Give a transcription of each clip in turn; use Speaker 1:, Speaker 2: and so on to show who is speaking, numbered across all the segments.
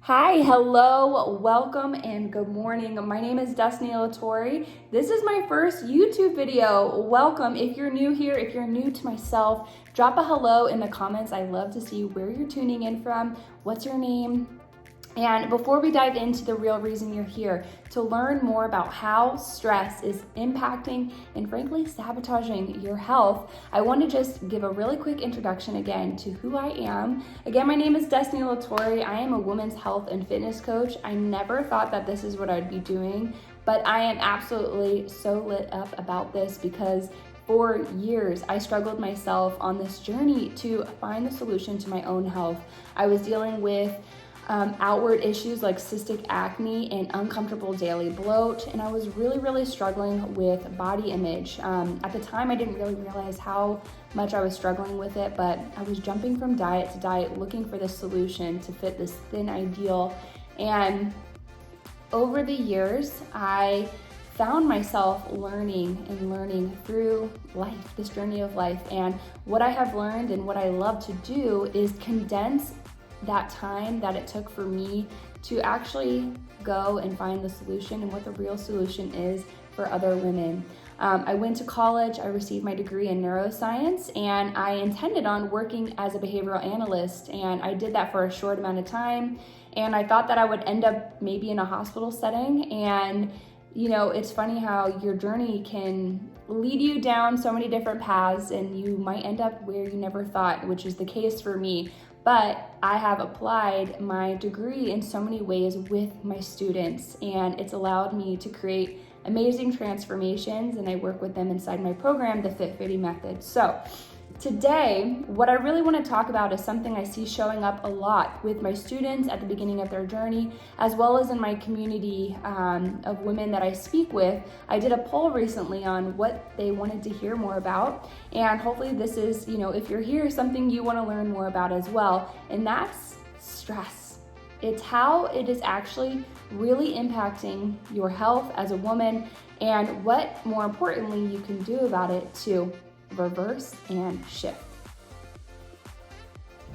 Speaker 1: Hi, hello, welcome, and good morning. My name is Destiny Latori. This is my first YouTube video. Welcome. If you're new here, if you're new to myself, drop a hello in the comments. I love to see where you're tuning in from, what's your name. And before we dive into the real reason you're here, to learn more about how stress is impacting and frankly sabotaging your health, I want to just give a really quick introduction again to who I am. Again, my name is Destiny Latori. I am a women's health and fitness coach. I never thought that this is what I'd be doing, but I am absolutely so lit up about this because for years, I struggled myself on this journey to find the solution to my own health. I was dealing with outward issues like cystic acne and uncomfortable daily bloat, and I was really struggling with body image. At the time, I didn't really realize how much I was struggling with it, but I was jumping from diet to diet looking for this solution to fit this thin ideal. And over the years, I found myself learning through life, this journey of life. And what I have learned and what I love to do is condense that time that it took for me to actually go and find the solution and what the real solution is for other women. I went to college, I received my degree in neuroscience, and I intended on working as a behavioral analyst, and I did that for a short amount of time, and I thought that I would end up maybe in a hospital setting. And you know, it's funny how your journey can lead you down so many different paths and you might end up where you never thought, which is the case for me. But I have applied my degree in so many ways with my students, and it's allowed me to create amazing transformations, and I work with them inside my program, the Fit Fitty Method. So today, what I really want to talk about is something I see showing up a lot with my students at the beginning of their journey, as well as in my community of women that I speak with. I did a poll recently on what they wanted to hear more about, and hopefully this is, if you're here, something you want to learn more about as well, and that's stress. It's how it is actually really impacting your health as a woman, and what, more importantly, you can do about it to reverse and shift.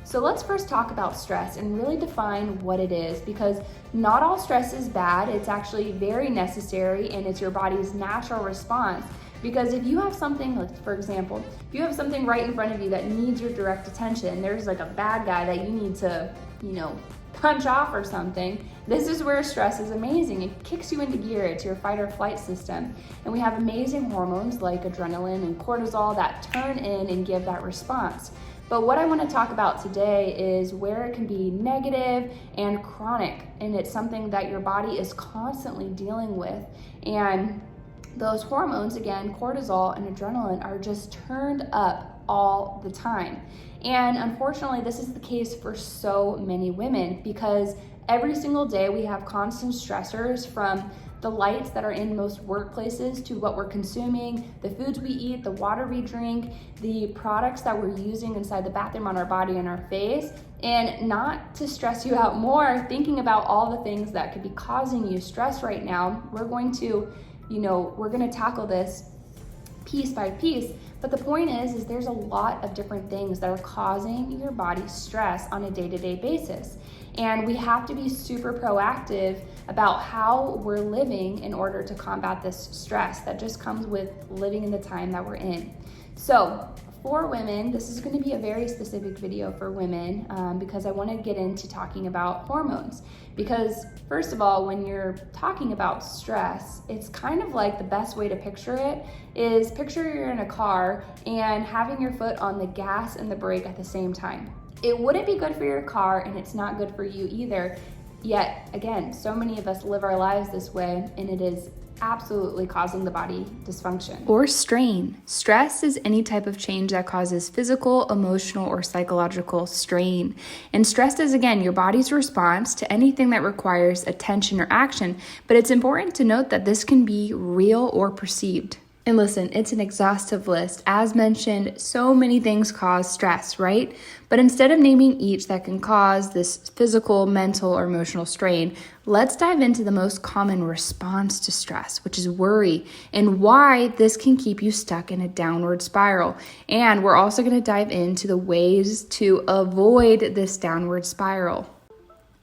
Speaker 1: So let's first talk about stress and really define what it is, because not all stress is bad. It's actually very necessary, and it's your body's natural response. Because if you have something, like for example, if you have something right in front of you that needs your direct attention, there's like a bad guy that you need to, punch off or something, this is where stress is amazing. It kicks you into gear. It's your fight or flight system. And we have amazing hormones like adrenaline and cortisol that turn in and give that response. But what I want to talk about today is where it can be negative and chronic, and it's something that your body is constantly dealing with. And those hormones, again, cortisol and adrenaline, are just turned up all the time. And unfortunately, this is the case for so many women, because every single day we have constant stressors, from the lights that are in most workplaces to what we're consuming, the foods we eat, the water we drink, the products that we're using inside the bathroom, on our body and our face. And not to stress you out more, thinking about all the things that could be causing you stress right now, we're going to tackle this piece by piece. But the point is there's a lot of different things that are causing your body stress on a day-to-day basis. And we have to be super proactive about how we're living in order to combat this stress that just comes with living in the time that we're in. So for women, this is going to be a very specific video for women, because I want to get into talking about hormones. Because first of all, when you're talking about stress, it's kind of like, the best way to picture it is, picture you're in a car and having your foot on the gas and the brake at the same time. It wouldn't be good for your car, and it's not good for you either. Yet again, so many of us live our lives this way, and it is absolutely causing the body dysfunction or strain. Stress is any type of change that causes physical, emotional, or psychological strain. And stress is, again, your body's response to anything that requires attention or action. But it's important to note that this can be real or perceived. And listen, it's an exhaustive list. As mentioned, so many things cause stress, right? But instead of naming each that can cause this physical, mental, or emotional strain, let's dive into the most common response to stress, which is worry, and why this can keep you stuck in a downward spiral. And we're also going to dive into the ways to avoid this downward spiral.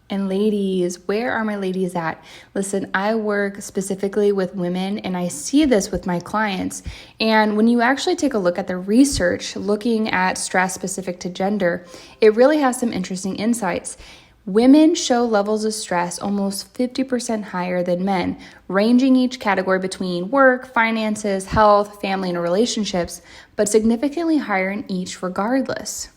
Speaker 1: And ladies, where are my ladies at? Listen, I work specifically with women and I see this with my clients. And when you actually take a look at the research looking at stress specific to gender, it really has some interesting insights. Women show levels of stress almost 50% higher than men, ranging each category between work, finances, health, family, and relationships, but significantly higher in each regardless.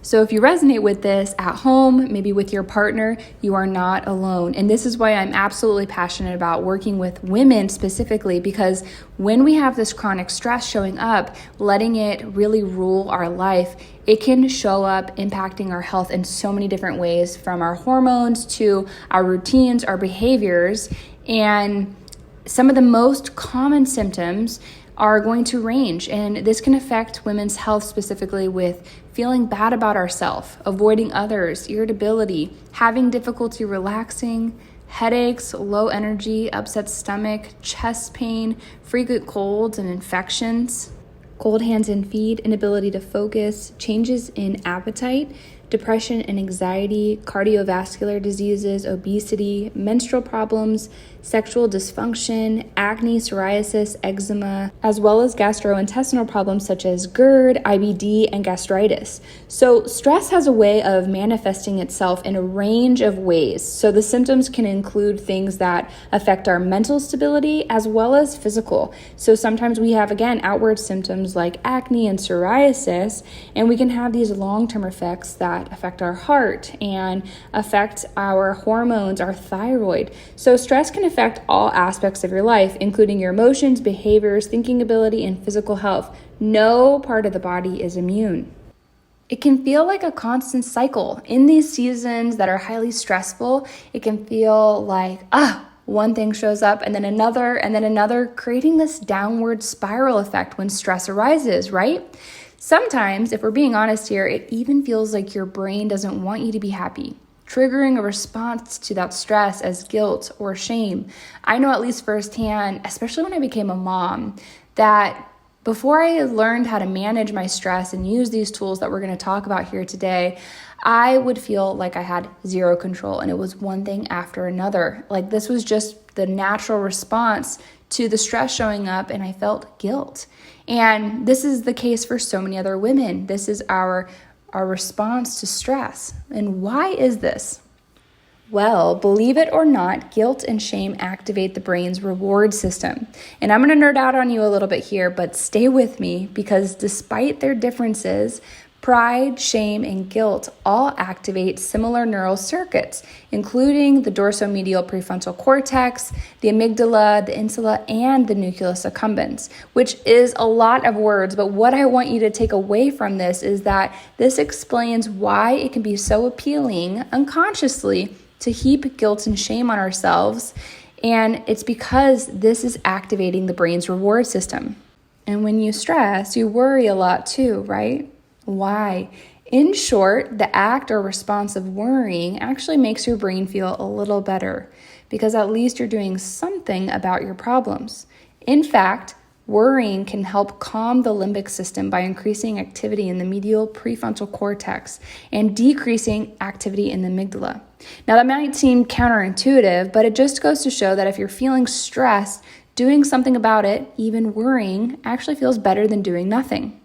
Speaker 1: So if you resonate with this at home, maybe with your partner, you are not alone. And this is why I'm absolutely passionate about working with women specifically, because when we have this chronic stress showing up, letting it really rule our life, it can show up impacting our health in so many different ways, from our hormones to our routines, our behaviors. And some of the most common symptoms are going to range, and this can affect women's health specifically with feeling bad about ourselves, avoiding others, irritability, having difficulty relaxing, headaches, low energy, upset stomach, chest pain, frequent colds and infections, cold hands and feet, inability to focus, changes in appetite, depression and anxiety, cardiovascular diseases, obesity, menstrual problems, sexual dysfunction, acne, psoriasis, eczema, as well as gastrointestinal problems such as GERD, IBD, and gastritis. So stress has a way of manifesting itself in a range of ways. So the symptoms can include things that affect our mental stability as well as physical. So sometimes we have, again, outward symptoms like acne and psoriasis, and we can have these long-term effects that affect our heart and affect our hormones, our thyroid. So stress can affect all aspects of your life, including your emotions, behaviors, thinking ability, and physical health. No part of the body is immune. It can feel like a constant cycle. In these seasons that are highly stressful, it can feel like, one thing shows up and then another, creating this downward spiral effect when stress arises, right? Sometimes, if we're being honest here, it even feels like your brain doesn't want you to be happy, triggering a response to that stress as guilt or shame. I know, at least firsthand, especially when I became a mom, that before I learned how to manage my stress and use these tools that we're going to talk about here today, I would feel like I had zero control, and it was one thing after another. Like, this was just the natural response to the stress showing up, and I felt guilt. And this is the case for so many other women. This is our response to stress. And why is this? Well, believe it or not, guilt and shame activate the brain's reward system. And I'm going to nerd out on you a little bit here, but stay with me, because despite their differences, pride, shame, and guilt all activate similar neural circuits, including the dorsomedial prefrontal cortex, the amygdala, the insula, and the nucleus accumbens, which is a lot of words. But what I want you to take away from this is that this explains why it can be so appealing unconsciously to heap guilt and shame on ourselves. And it's because this is activating the brain's reward system. And when you stress, you worry a lot too, right? Why? In short, the act or response of worrying actually makes your brain feel a little better, because at least you're doing something about your problems. In fact, worrying can help calm the limbic system by increasing activity in the medial prefrontal cortex and decreasing activity in the amygdala. Now, that might seem counterintuitive, but it just goes to show that if you're feeling stressed, doing something about it, even worrying, actually feels better than doing nothing.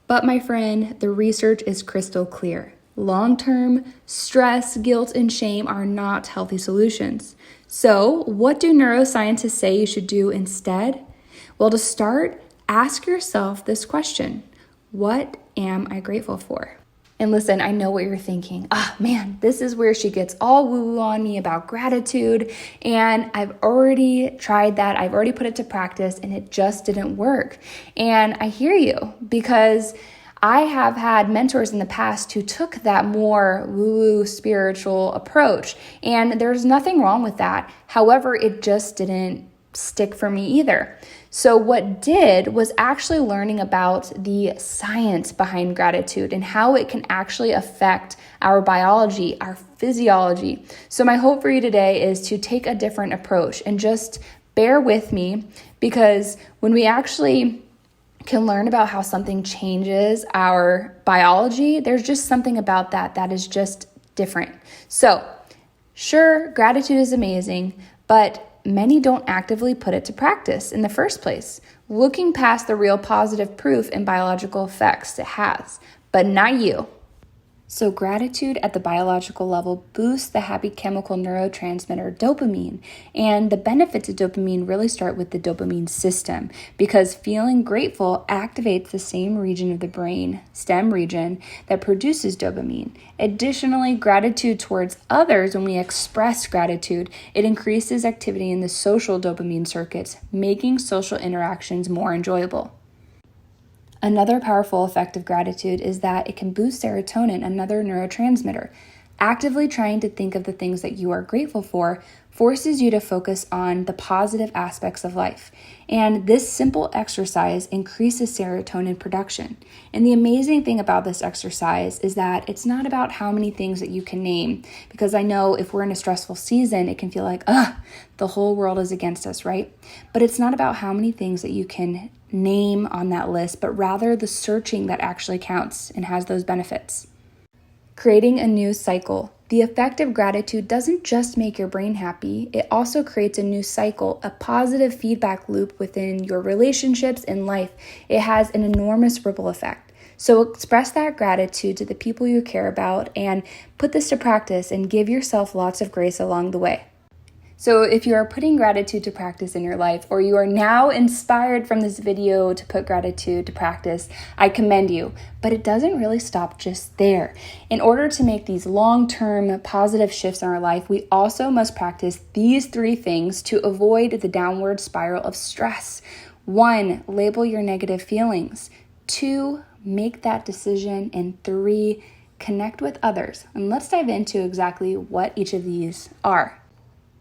Speaker 1: But my friend, the research is crystal clear. Long-term stress, guilt, and shame are not healthy solutions. So, what do neuroscientists say you should do instead? Well, to start, ask yourself this question: what am I grateful for? And listen, I know what you're thinking. Man, this is where she gets all woo-woo on me about gratitude. And I've already tried that. I've already put it to practice, and it just didn't work. And I hear you, because I have had mentors in the past who took that more woo-woo spiritual approach. And there's nothing wrong with that. However, it just didn't stick for me either. So what did was actually learning about the science behind gratitude and how it can actually affect our biology, our physiology. So my hope for you today is to take a different approach and just bear with me, because when we actually can learn about how something changes our biology, there's just something about that is just different. So Sure, gratitude is amazing, but many don't actively put it to practice in the first place, looking past the real positive proof and biological effects it has. But not you. So gratitude at the biological level boosts the happy chemical neurotransmitter dopamine. And the benefits of dopamine really start with the dopamine system, because feeling grateful activates the same region of the brain, STEM region, that produces dopamine. Additionally, gratitude towards others, when we express gratitude, it increases activity in the social dopamine circuits, making social interactions more enjoyable. Another powerful effect of gratitude is that it can boost serotonin, another neurotransmitter. Actively trying to think of the things that you are grateful for forces you to focus on the positive aspects of life. And this simple exercise increases serotonin production. And the amazing thing about this exercise is that it's not about how many things that you can name, because I know if we're in a stressful season, it can feel like, the whole world is against us, right? But it's not about how many things that you can name on that list, but rather the searching that actually counts and has those benefits. Creating a new cycle. The effect of gratitude doesn't just make your brain happy, it also creates a new cycle, a positive feedback loop within your relationships and life. It has an enormous ripple effect. So express that gratitude to the people you care about and put this to practice and give yourself lots of grace along the way. So if you are putting gratitude to practice in your life, or you are now inspired from this video to put gratitude to practice, I commend you. But it doesn't really stop just there. In order to make these long-term positive shifts in our life, we also must practice these 3 things to avoid the downward spiral of stress. 1, label your negative feelings. 2, make that decision. And 3, connect with others. And let's dive into exactly what each of these are.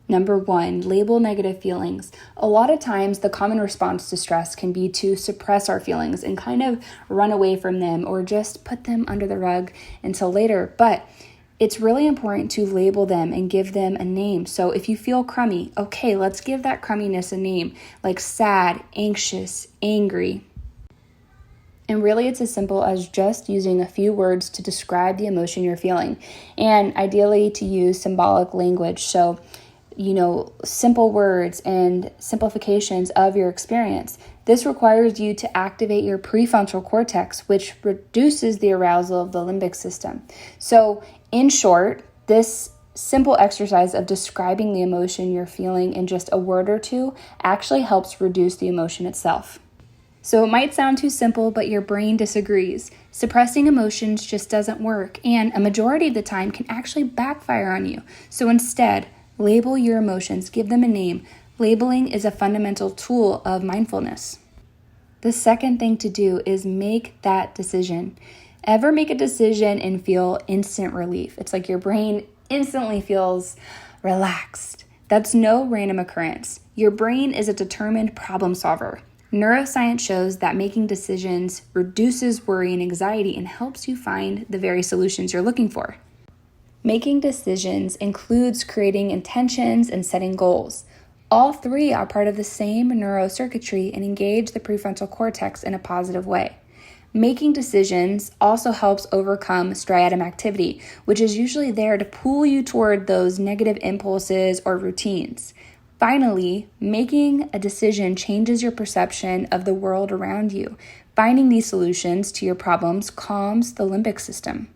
Speaker 1: Number 1, label negative feelings. A lot of times the common response to stress can be to suppress our feelings and kind of run away from them or just put them under the rug until later. But it's really important to label them and give them a name. So if you feel crummy, okay, let's give that crumminess a name, like sad, anxious, angry. And really, it's as simple as just using a few words to describe the emotion you're feeling, and ideally to use symbolic language. So simple words and simplifications of your experience. This requires you to activate your prefrontal cortex, which reduces the arousal of the limbic system. So in short, this simple exercise of describing the emotion you're feeling in just a word or 2 actually helps reduce the emotion itself. So it might sound too simple, but your brain disagrees. Suppressing emotions just doesn't work, and a majority of the time can actually backfire on you. So instead, label your emotions, give them a name. Labeling is a fundamental tool of mindfulness. The second thing to do is make that decision. Ever make a decision and feel instant relief? It's like your brain instantly feels relaxed. That's no random occurrence. Your brain is a determined problem solver. Neuroscience shows that making decisions reduces worry and anxiety and helps you find the very solutions you're looking for. Making decisions includes creating intentions and setting goals. All 3 are part of the same neurocircuitry and engage the prefrontal cortex in a positive way. Making decisions also helps overcome striatum activity, which is usually there to pull you toward those negative impulses or routines. Finally, making a decision changes your perception of the world around you. Finding these solutions to your problems calms the limbic system.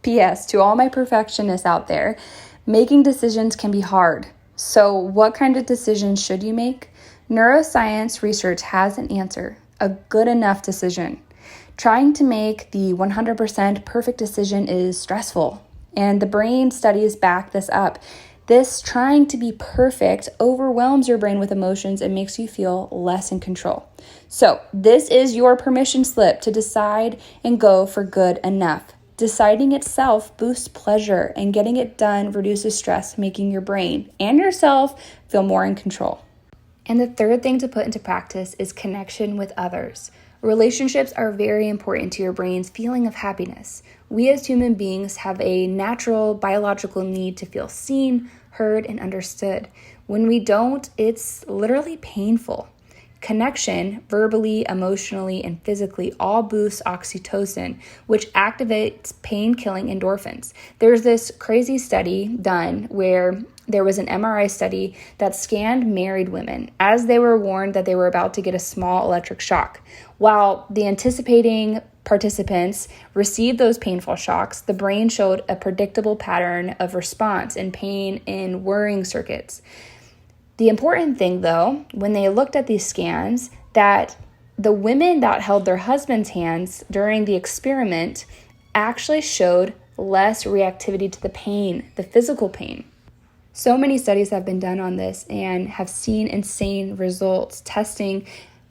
Speaker 1: P.S. To all my perfectionists out there, making decisions can be hard. So what kind of decisions should you make? Neuroscience research has an answer: a good enough decision. Trying to make the 100% perfect decision is stressful, and the brain studies back this up. This trying to be perfect overwhelms your brain with emotions and makes you feel less in control. So this is your permission slip to decide and go for good enough. Deciding itself boosts pleasure, and getting it done reduces stress, making your brain and yourself feel more in control. And the third thing to put into practice is connection with others. Relationships are very important to your brain's feeling of happiness. We as human beings have a natural biological need to feel seen, heard, and understood. When we don't, it's literally painful. Connection, verbally, emotionally, and physically, all boosts oxytocin, which activates pain-killing endorphins. There's this crazy study done where there was an MRI study that scanned married women as they were warned that they were about to get a small electric shock. While the anticipating participants received those painful shocks, the brain showed a predictable pattern of response in pain in worrying circuits. The important thing, though, when they looked at these scans, that the women that held their husbands' hands during the experiment actually showed less reactivity to the pain, the physical pain. So many studies have been done on this and have seen insane results, testing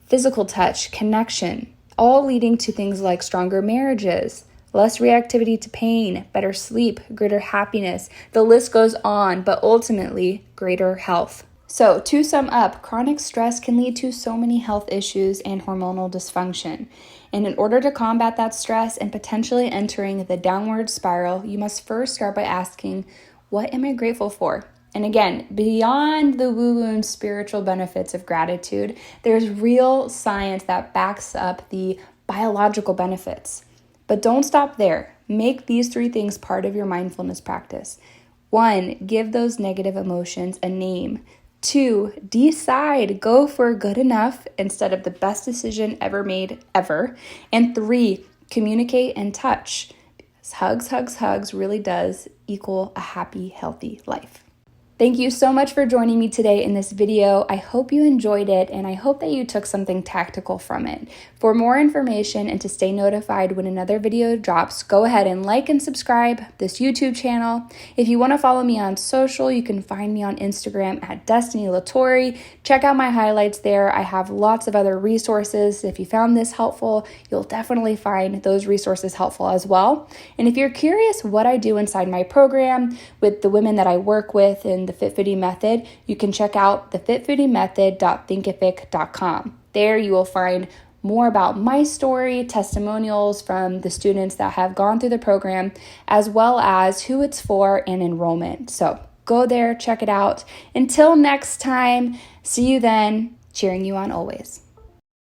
Speaker 1: physical touch, connection, all leading to things like stronger marriages, less reactivity to pain, better sleep, greater happiness. The list goes on, but ultimately, greater health. So, to sum up, chronic stress can lead to so many health issues and hormonal dysfunction. And in order to combat that stress and potentially entering the downward spiral, you must first start by asking, what am I grateful for? And again, beyond the woo-woo and spiritual benefits of gratitude, there's real science that backs up the biological benefits. But don't stop there. Make these 3 things part of your mindfulness practice. 1, give those negative emotions a name. 2, decide, go for good enough instead of the best decision ever made, ever. And 3, communicate and touch. Because hugs really does equal a happy, healthy life. Thank you so much for joining me today in this video. I hope you enjoyed it, and I hope that you took something tactical from it. For more information and to stay notified when another video drops, go ahead and like and subscribe this YouTube channel. If you want to follow me on social, you can find me on Instagram at Destiny Latore. Check out my highlights there. I have lots of other resources. If you found this helpful, you'll definitely find those resources helpful as well. And if you're curious what I do inside my program with the women that I work with in the Fit Foodie Method, you can check out thefitfoodiemethod.thinkific.com. There you will find more about my story, testimonials from the students that have gone through the program, as well as who it's for and enrollment. So go there, check it out. Until next time, see you then, cheering you on always.